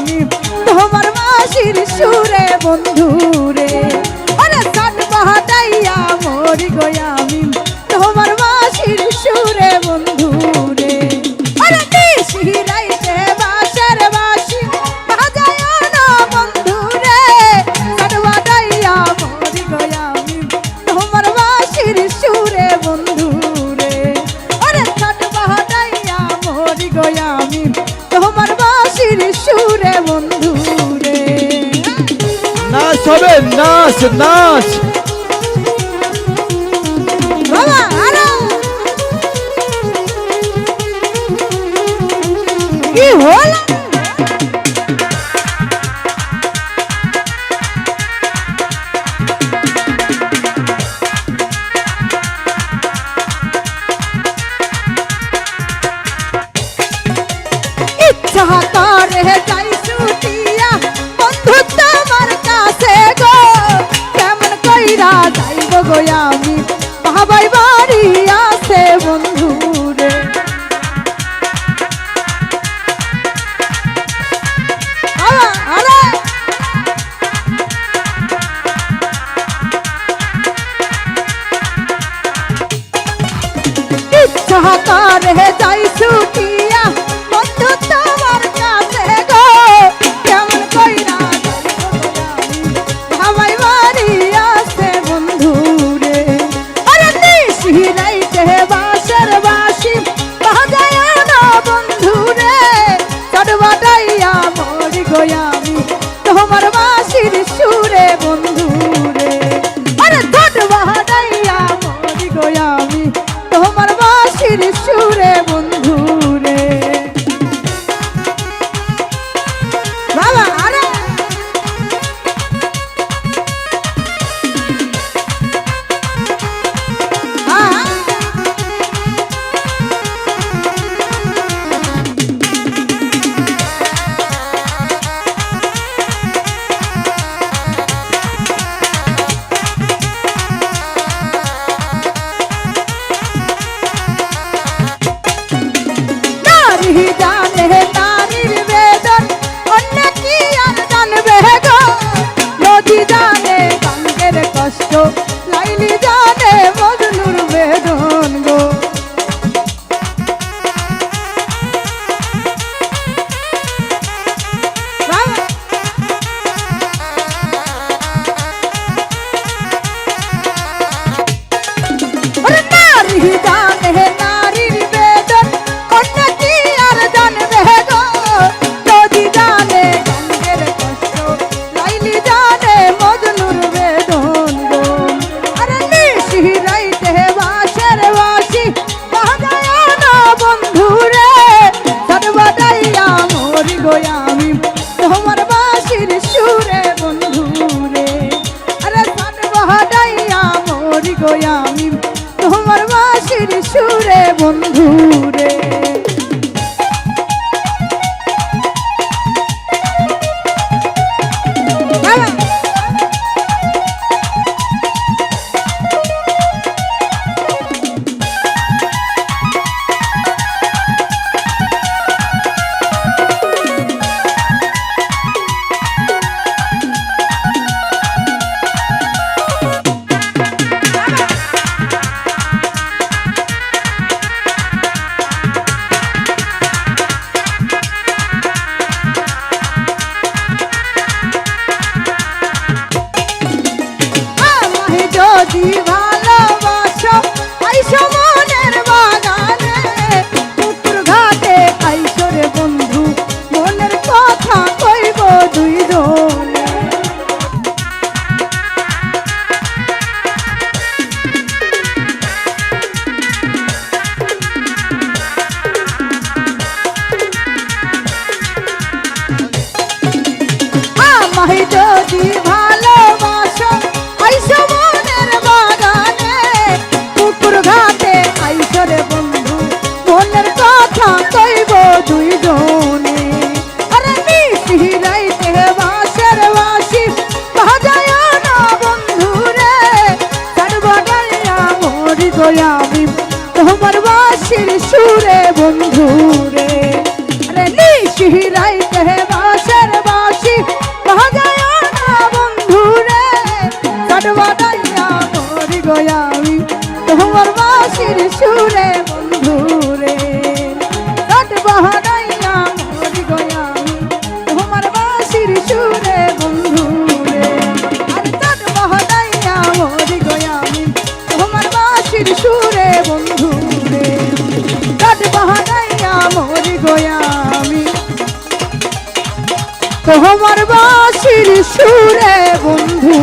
আমি তোমার বাঁশির সুরে বন্ধুরে আরে সান বাহাটাইয়া মরি গো আমি তোমার বাঁশির সুরে বন্ধুরে আরে নিশি রাইতে বাঁশের বাঁশি বাজায় না বন্ধুরে সান বাহাটাইয়া মরি গো আমি তোমার বাঁশির সুরে বন্ধুরে আরে সান বাহাটাইয়া মরি গো আমি তোমার বাঁশির সুরে বন্ধুরে নাচ হবে, নাচ নাচ। বাবা আরে কি হলো ইচ্ছা করে যাই ছুটিয়া বন্ধু তোমার কাছে গো কেমন কইরা যাইব গো আমি বাবাই বাড়ি আছে বন্ধু রে আরে ইচ্ছা করে যাই ছুটিয়া বন্ধু তোমার কাছে গো কেমন কইরা ভাবাই বাড়ি আছে বন্ধু রে আরে নিশি রাইতে বাঁশের বাঁশি বাজায় না বন্ধু রে চড়বাটাইয়া মরি গো আমি তোমার বাঁশির সুরে বন্ধু রে আরে চড়বাটাইয়া মরি গো আমি তোমার বাঁশির সুরে বন্ধু রে বাবা আরে নারী জানে নারীর বেদন অন্য কি আর জানবে গো নদী জানে গাঙ্গের কষ্ট লাইলি জানে মজনুর বেদন গো নারী জানে নারীর বেদন অন্য কি আর জানবে গো নদী জানে গাঙ্গের কষ্ট লাইলি জানে মজনুর বেদন গো আরে নিশি রাইতে বাঁশের বাঁশি বাজায় না বন্ধু রে চড়বাটাইয়া মরি গো আমি তোমার বাঁশির সুরে বন্ধু রে আরে চড়বাটাইয়া মরি গো আমি তোমার বাঁশির সুরে বন্ধু রে আমায় যদি ভালোবাসো আইসো মনের বাগানে পুকুর ঘাটে আইসো রে বন্ধু মনের কথা কইব দুইজনে আমায় যদি ভালোবাসো আইসো মনের বাগানে পুকুর ঘাটে আইসো রে বন্ধু মনের কথা কইব দুইজনে আরে নিশি রাইতে বাঁশের বাঁশি বাজায় না বন্ধু রে চড়বাটাইয়া মরি গো আমি তোমার বাঁশির সুরে বন্ধু রে আরে নিশি রাইতে বাঁশের তোমার বাঁশির সুরে বন্ধু